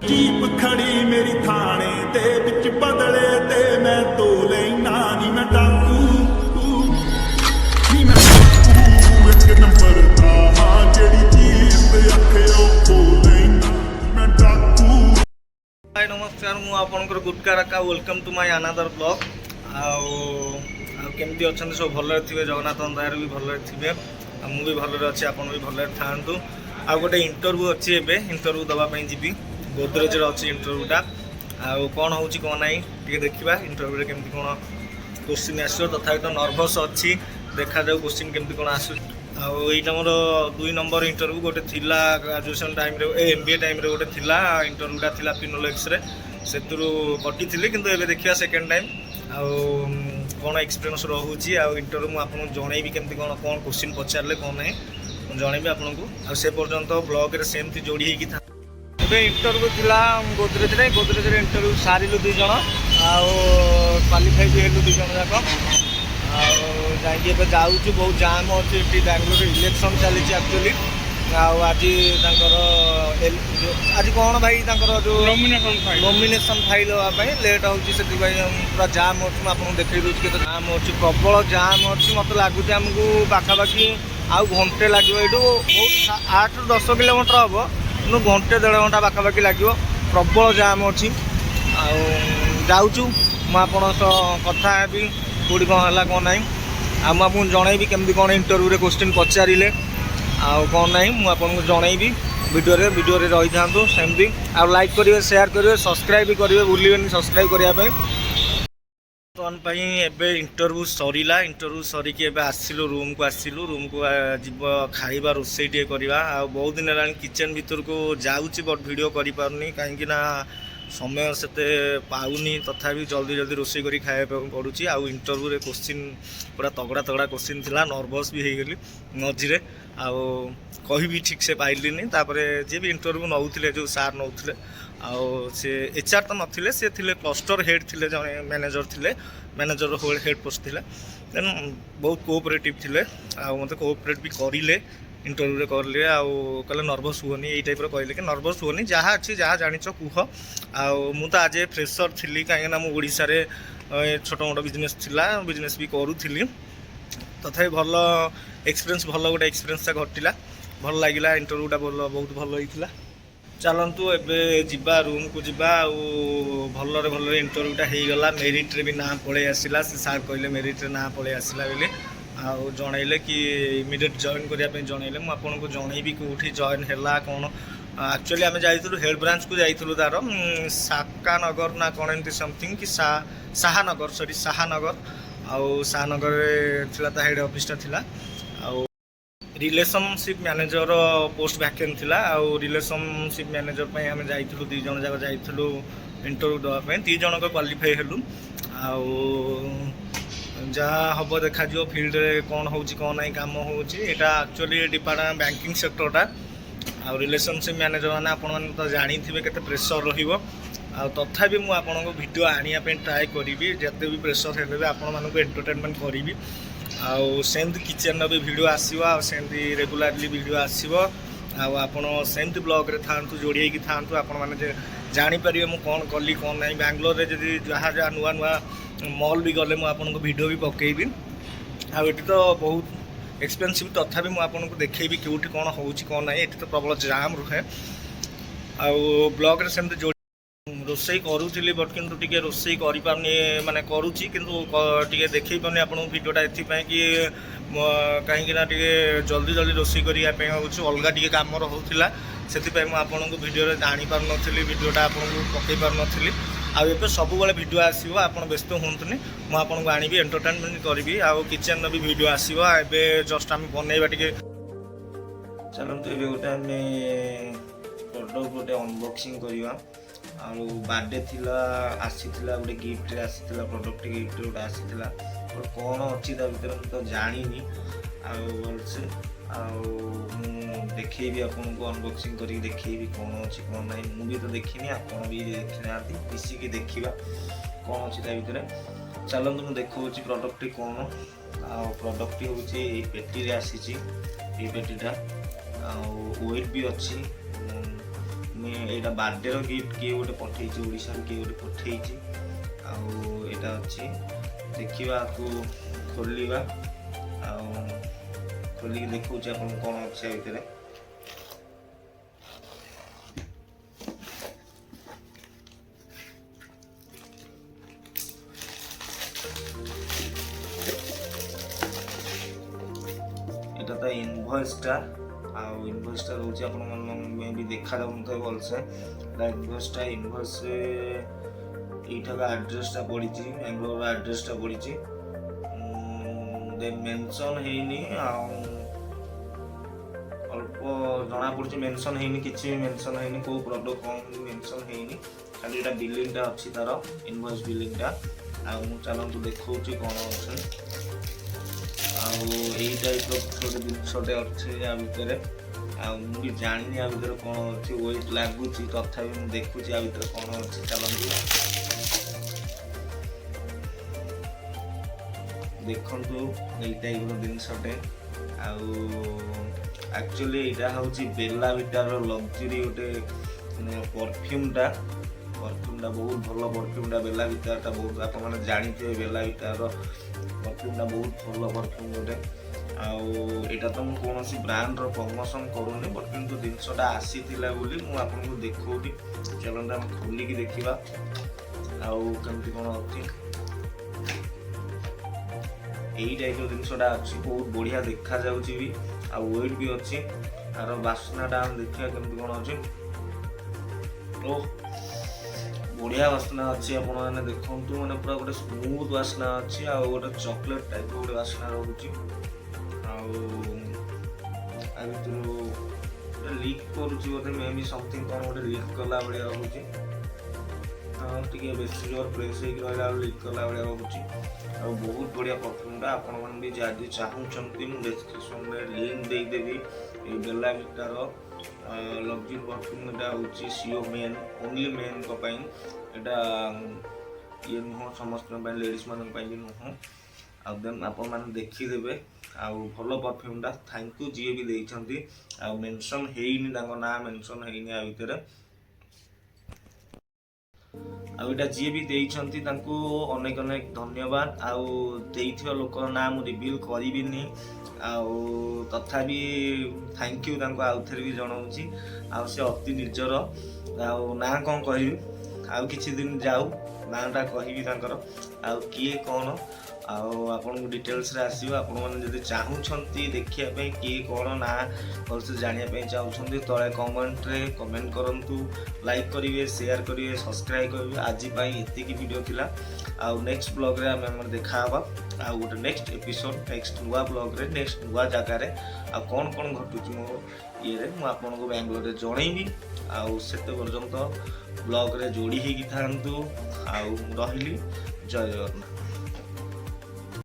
Jeep खड़ी मेरी थाने ते बिच बदले ते मैं तो लेना नी मैं डाकू नी मैं डाकू एक नंबर दा हां जेड़ी जीप अखियो खो लेना मैं डाकू। हाय नमस्कार मु आपनकर गुटका रका welcome to my another blog केमती अच्छा सब भलरे थे जगन्नाथ दयार भी भलरे थे मु भी भलरे अच्छे आपन भी भलरे थांतु आ गोटे इंटरव्यू अच्छी एवं इंटरव्यू दवाई जी गोदरेज अच्छी इंटरव्यूटा आउ कौन हो कौन ना टे देखा इंटरव्यू केमती कौन क्वेश्चन आसो तथा तो नर्भस अच्छी देखा जाऊ क्वेश्चन केमती कौन आसू आईटा मोर 2 नंबर इंटरव्यू गोटे थिला ग्रेजुएशन टाइम MBA टाइम गोटे थिला इंटरव्यूटा थिला फिनोलेक्स रे से कटी थी किंतु एबे देखिया सेकेंड टाइम आउ कौन एक्सपीरियंस रोचे आ इंटरव्यू मुझे आपको जनईबी केमती कौन कौन क्वेश्चन पचारे कौन ना जनईबी आपको से पर्यंत ब्लॉग सेमती जोड़ी होगी ए इंटरव्यू थिला गोदरेज इंटरव्यू सारू 2 जन क्वालिफाई भी हेलु 2 जन जाक जाइए जाऊँ बहुत जाम अच्छी बांग्लोर इलेक्शन चली एक्चुअली आज आज कौन भाई जो नॉमिनेशन फाइल हाँपाई लेट होती पूरा जाम अच्छी मुझे देखी दूसरी केते जाम अच्छी प्रबल जाम अच्छी मत लगुच आमको पाखापाखि आउ घंटे लगे ये बहुत 8 ରୁ 10 किलोमीटर हम कि घंटे 1.5 घंटा पाखापाखि लगे प्रबल जाम अच्छी जाऊँ मुझे कथा भी कौटी कौन है कौन ना आपको जनईबी केमती कौन इंटरव्यू रे क्वेश्चन पचारे आउ कौन ना मुझे जनईबी वीडियो रही था सेमती आ लाइक करेंगे शेयर करेंगे सब्सक्राइब भी करेंगे भूलें सब्सक्राइब करने एबे इंटरव्यू सरीला इंटरव्यू सरिकी एबे आसिलु रूम को जीव खाइबा रोसई टे करवा बहुत दिन है किचन भीतर को जाऊँगी बट वीडियो करि पारुनी कहीं ना समय से पाऊनी तथापि जल्दी जल्दी रोसई करी खाया पड़ुची आउ इंटरव्यू रे क्वेश्चन पूरा तगड़ा तगड़ा क्वेश्चन थिला नर्भस भी हो गली मझे आउ कही भी ठीक से पाइलिनी तापर जी भी इंटरव्यू नौले जो सार नौले आउ से HR तो नथिले से थिले क्लस्टर हेड थिले जने मैनेजर थिले मैनेजर हेड पोस्ट थिला देन बहुत कोऑपरेटिव थिले आ मते कोऑपरेट भी करिले इंटरव्यू करले आउ कहले नर्भस हुअनी ये टाइप कहले कि नर्भस हुअनी जहाँ अच्छी जहाँ जानिच कुह आउ मु तो आज फ्रेशर थी कहीं ओडिशा रे छोट मोट बिजनेस थिला बिजनेस भी करूली तथापि भल एक्सपीरियंस भल गोटे एक्सपीरियंस घटिला भल लगिला इंटरव्यूटा बहुत भल होता चलतु एबे जिबा रूम को जिबा भलरे भलरे इंटरव्यूटा होगला मेरिट रे भी ना पड़े आसला से सार कहले मेरिट रे ना पड़े आसला बोली आउ जनइले कि इमिडिएट जॉइन करने जनइले मुझे जनईबी कौटी जॉइन है कौन एक्चुअली आम जाइलु हेड ब्रांच को जाइलु तार साकानगर ना कौन एमती समथिंग कि शाहनगर सॉरी शाहनगर आउ शाहनगर थिला हेड ऑफिसटा थिला आउ रिलेशनशिप मैनेजर पोस्ट वैकेंट थिला आउ रिलेशनशिप मैनेजर पे आम जाइलु 2 जन जाक जाइलु इंटरव्यू देवाई 2 जन क्वालिफाई हेलु आउ जहाँ हम देखा फील्ड रे कौन हो कौन ना कम होटा एक्चुअली डिपार्टमेंट बैंकिंग सेक्टरटा आ रिलेशनशिप मैनेजर मैंने आपण तो जानी के प्रेसर तथापि मुझे आपको वीडियो आने ट्राए करी जिते भी प्रेसर है आपण एंटरटेनमेंट करी आमती किचन भी वीडियो आसो सेमती रेगुलारली वीडियो आसो सेमती ब्लॉग रे था जोड़ी होगी था आपण मैंने जापर मुझे कौन कली कौन ना बांग्लोर रे जदि जहाँ जहाँ नुआ नुआ मॉल भी गले मुझे वीडियो भी पकेबी आउ तो बहुत एक्सपेंसिव तथापि मुझे आपको देखी कौटी कौन हो कौन ना ये तो प्रबल जाम रुहे आउ ब्लॉग रे सेमती जोड़ी रोसई करूली बट किंतु टिके रोसई करि पारनी माने करूची किंतु टिके देखै पारनी आपन वीडियोटा एथि पय कि कहीं ना टिके जल्दी जल्दी रोसई करिया पे होछु अलगा टिके काम रहउथिला सेति पय म आपन को वीडियो रे जानि पार नथिली वीडियोटा आपन को पकै पार नथिली आ एबे सब बेले वीडियो आसीबो आपन व्यस्त होंतनी म आपन को आनिबी एंटरटेनमेंट करबी आ किचन रो भी वीडियो आसीबो एबे जस्ट हम बनेबा टिके चलंतु एबे गोटे हम प्रोडक्ट गोटे अनबॉक्सिंग करिवा आउ बर्थडे थिला आसीथिला गोटे गिफ्ट रे आसीथिला प्रोडक्ट गिफ्ट गोटे आसीथिला और कौन अच्छी ता भीतर तो जानिनी आउ भलसे आउ देखी आपको अनबॉक्सिंग करके देखी कौन अच्छी कौन ना मुझे तो देखनी आप भी देखी ना मिसिकी देखा कौन अच्छी ता भीतर चलते मुझे देखा प्रोडक्ट कौन आ प्रोडक्ट हूँ पेटी रे आसी पेटीटा वेट भी अच्छी ଏଇଟା ବାର୍ଥଡେର ଗିଫ୍ଟ କିଏ ଗୋଟେ ପଠେଇଛି, ଓଡ଼ିଶାରୁ କିଏ ଗୋଟେ ପଠେଇଛି। ଆଉ ଏଇଟା ଅଛି, ଦେଖିବା ଆକୁ ଖୋଲିବା, ଆଉ ଖୋଲିକି ଦେଖାଉଛି ଆପଣଙ୍କୁ କ'ଣ ଅଛି ଆ ଭିତରେ। এটা তা ইনভয়েসটা, ଆଉ ଇନଭଏସଟା ରହୁଛି ଆପଣମାନଙ୍କୁ ମେ ବି ଦେଖାଯାଉନଥିବ ଭଲସେ। ଇନଭଏସରେ ଏଇଠାକୁ ଆଡ୍ରେସଟା ପଡ଼ିଛି, ବାଙ୍ଗଲୋର ଆଡ୍ରେସଟା ପଡ଼ିଛି, ଦେନ୍ ମେନସନ୍ ହେଇନି, ଆଉ ଅଳ୍ପ ଜଣାପଡ଼ୁଛି ମେନସନ୍ ହେଇନି, କିଛି ବି ମେନସନ୍ ହେଇନି, କେଉଁ ପ୍ରଡ଼କ୍ଟ କ'ଣ ବି ମେନସନ୍ ହେଇନି, ଖାଲି ଏଇଟା ବିଲିଂଟା ଅଛି ତାର, ଇନଭଏସ୍ ବିଲିଂଟା। ଆଉ ମୁଁ ଚାଲନ୍ତୁ ଦେଖାଉଛି କ'ଣ ଅଛି। ଆଉ ଏଇ ଟାଇପ୍ର ଗୋଟେ ଜିନିଷଟେ ଅଛି ଆ ଭିତରେ, ଆଉ ମୁଁ ବି ଜାଣିନି ଆ ଭିତରେ କ'ଣ ଅଛି, ୱେଟ୍ ଲାଗୁଛି, ତଥାପି ମୁଁ ଦେଖୁଛି ଆ ଭିତରେ କ'ଣ ଅଛି। ଚାଲନ୍ତୁ ଦେଖନ୍ତୁ, ଏଇ ଟାଇପ୍ର ଜିନିଷଟେ। ଆଉ ଆକ୍ଚୁଆଲି ଏଇଟା ହେଉଛି ବେଲା ଭିଟାର ଲକ୍ଜରୀ ଗୋଟେ ପରଫ୍ୟୁମ୍ଟା ବହୁତ ଭଲ ପରଫ୍ୟୁମ୍ଟା। ବେଲା ଭିଟାଟା ବହୁତ ଆପଣମାନେ ଜାଣିଥିବେ, ବେଲା ଭିଟାର ପରଫ୍ୟୁମ୍ଟା ବହୁତ ଭଲ ପରଫ୍ୟୁମ୍ ଗୋଟେ। ଆଉ ଏଇଟା ତ ମୁଁ କୌଣସି ବ୍ରାଣ୍ଡର ପ୍ରମୋସନ୍ କରୁନି, ବଟ୍ କିନ୍ତୁ ଜିନିଷଟା ଆସିଥିଲା ବୋଲି ମୁଁ ଆପଣଙ୍କୁ ଦେଖାଉଛି। ଚାଲନ୍ତୁ ଆମେ ଖୋଲିକି ଦେଖିବା ଆଉ କେମିତି କ'ଣ ଅଛି। ଏଇ ଟାଇପ୍ର ଜିନିଷଟା ଅଛି, ବହୁତ ବଢ଼ିଆ ଦେଖାଯାଉଛି ବି, ଆଉ ୱେଟ୍ ବି ଅଛି। ତାର ବାସ୍ନାଟା ଆମେ ଦେଖିବା କେମିତି କ'ଣ ଅଛି। ଓ ବଢ଼ିଆ ବାସ୍ନା ଅଛି, ଆପଣମାନେ ଦେଖନ୍ତୁ, ମାନେ ପୁରା ଗୋଟେ ସ୍ମୁଥ୍ ବାସ୍ନା ଅଛି, ଆଉ ଗୋଟେ ଚକୋଲେଟ୍ ଟାଇପ୍ର ଗୋଟେ ବାସ୍ନା ରହୁଛି। ଆଉ ଆ ଭିତରୁ ଗୋଟେ ଲିକ୍ କରୁଛି ବୋଧେ, ମେ ବି ସମଥିଙ୍ଗ କ'ଣ ଗୋଟେ ଲିକ୍ କଲା ଭଳିଆ ରହୁଛି। ଟିକେ ବେଶୀ ଜୋର ପ୍ରେସ୍ ହେଇକି ରହିଲା ବେଳକୁ ଲିକ୍ କଲା ଭଳିଆ ରହୁଛି। ଆଉ ବହୁତ ବଢ଼ିଆ ପରଫ୍ୟୁମ୍ଟା। ଆପଣମାନେ ବି ଯଦି ଚାହୁଁଛନ୍ତି ମୁଁ ଡେସ୍କ୍ରିପସନ୍ରେ ଲିଙ୍କ୍ ଦେଇଦେବି। ଏଇ ବେଲା ଭିଟାର ଲକ୍ଜରୀ ପରଫ୍ୟୁମ୍, ଏଇଟା ହେଉଛି ସିଓ ମେନ୍, ଓନ୍ଲି ମେନ୍ଙ୍କ ପାଇଁ। ଏଇଟା ଇଏ ନୁହଁ, ସମସ୍ତଙ୍କ ପାଇଁ, ଲେଡ଼ିଜ୍ମାନଙ୍କ ପାଇଁ ବି ନୁହଁ। ଆଉ ଦେନ୍ ଆପଣମାନେ ଦେଖିଦେବେ, ଆଉ ଭଲ ପରଫ୍ୟୁମ୍ଟା। ଥ୍ୟାଙ୍କ ୟୁ ଯିଏ ବି ଦେଇଛନ୍ତି। ଆଉ ମେନସନ୍ ହେଇନି, ତାଙ୍କ ନାଁ ମେନସନ୍ ହେଇନି ଆ ଭିତରେ। ଆଉ ଏଇଟା ଯିଏ ବି ଦେଇଛନ୍ତି ତାଙ୍କୁ ଅନେକ ଅନେକ ଧନ୍ୟବାଦ। ଆଉ ଦେଇଥିବା ଲୋକର ନାଁ ମୁଁ ରିଭିଲ୍ କରିବିନି, ଆଉ ତଥାପି ଥ୍ୟାଙ୍କ ୟୁ ତାଙ୍କୁ ଆଉଥରେ ବି ଜଣାଉଛି। ଆଉ ସେ ଅତି ନିଜର, ଆଉ ନାଁ କ'ଣ କହିବି, ଆଉ କିଛି ଦିନ ଯାଉ ନାଁଟା କହିବି ତାଙ୍କର, ଆଉ କିଏ କ'ଣ, ଆଉ ଆପଣଙ୍କୁ ଡିଟେଲ୍ସରେ ଆସିବ। ଆପଣମାନେ ଯଦି ଚାହୁଁଛନ୍ତି ଦେଖିବା ପାଇଁ କିଏ କ'ଣ ନାଁ ଭଲସେ ଜାଣିବା ପାଇଁ ଚାହୁଁଛନ୍ତି, ତଳେ କମେଣ୍ଟରେ କମେଣ୍ଟ କରନ୍ତୁ, ଲାଇକ୍ କରିବେ, ସେୟାର କରିବେ, ସବସ୍କ୍ରାଇବ୍ କରିବେ। ଆଜି ପାଇଁ ଏତିକି ଭିଡ଼ିଓ ଥିଲା, ଆଉ ନେକ୍ସଟ ବ୍ଲଗ୍ରେ ଆମେ ଦେଖା ହେବା। ଆଉ ଗୋଟେ ନେକ୍ସଟ ଏପିସୋଡ଼, ନେକ୍ସଟ ନୂଆ ବ୍ଲଗ୍ରେ, ନେକ୍ସଟ ନୂଆ ଜାଗାରେ, ଆଉ କ'ଣ କ'ଣ ଘଟୁଛି ମୋ ଇଏରେ ମୁଁ ଆପଣଙ୍କୁ ବାଙ୍ଗଲୋରରେ ଜଣେଇବି। ଆଉ ସେତେ ପର୍ଯ୍ୟନ୍ତ ବ୍ଲଗ୍ରେ ଯୋଡ଼ି ହେଇକି ଥାଆନ୍ତୁ। ଆଉ ରହିଲି, ଜୟ ଜଗନ୍ନାଥ।